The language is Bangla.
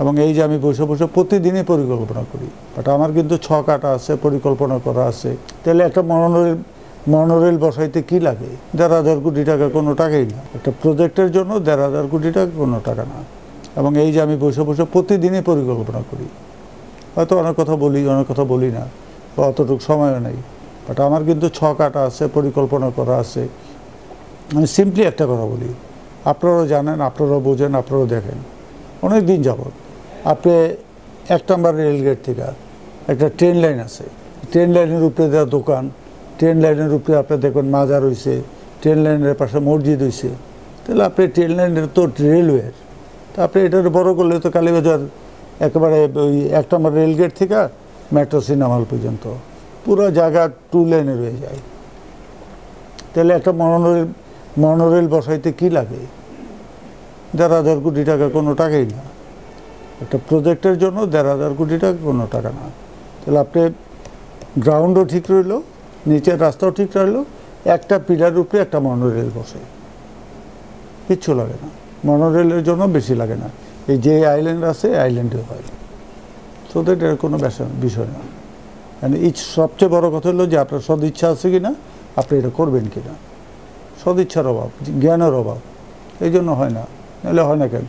এবং এই যে আমি বসে বসে প্রতিদিনই পরিকল্পনা করি, বাট আমার কিন্তু ছক আঁটা আছে, পরিকল্পনা করা আছে। তাহলে একটা মনোরেল বসাইতে কি লাগে? ১,৫০০ কোটি টাকা কোনো টাকাই না। একটা প্রজেক্টের জন্য ১,৫০০ কোটি টাকা কোনো টাকা না। এবং এই যে আমি বসে বসে প্রতিদিনই পরিকল্পনা করি, হয়তো অনেক কথা বলি, অনেক কথা বলি না, বা অতটুকু সময়ও নেই, বাট আমার কিন্তু ছক আঁটা আছে, পরিকল্পনা করা আছে। আমি সিম্পলি একটা কথা বলি, আপনারাও জানেন, আপনারাও বোঝেন, আপনারাও দেখেন। অনেক দিন যাবৎ আপনি ১ নম্বর রেলগেট থেকে একটা ট্রেন লাইন আছে, ট্রেন লাইনের উপরে দেওয়া দোকান, ট্রেন লাইনের উপরে আপনি দেখুন মাজার হয়েছে, ট্রেন লাইনের পাশে মসজিদ হয়েছে। তাহলে আপনি ট্রেন লাইনের তো রেলওয়ের, তা আপনি এটার বড় করলে তো কালীবাজার একেবারে ওই ১ নম্বর রেলগেট থেকে মেট্রো সিনেমা হল পর্যন্ত পুরো জায়গা 2 লেনের হয়ে যায়। তাহলে একটা মনোরেল বসাইতে কি লাগে? ১,৫০০ কোটি টাকা কোনো টাকাই না। একটা প্রজেক্টের জন্য ১,৫০০ কোটি টাকা কোনো টাকা না। তাহলে আপনি গ্রাউন্ডও ঠিক রইল, নিচের রাস্তাও ঠিক রইল, একটা পিলার উপরে একটা মনোরেল বসে, কিচ্ছু লাগে না। মনোরেলের জন্য বেশি লাগে না। এই যে আইল্যান্ড আছে আইল্যান্ডে হয়, তো এটার কোনো বিষয় না। মানে সবচেয়ে বড় কথা হলো যে আপনার সদিচ্ছা আছে কি না, আপনি এটা করবেন কি না। সদিচ্ছার অভাব, জ্ঞানের অভাব, এই জন্য হয় না, নাহলে হয় না কেন?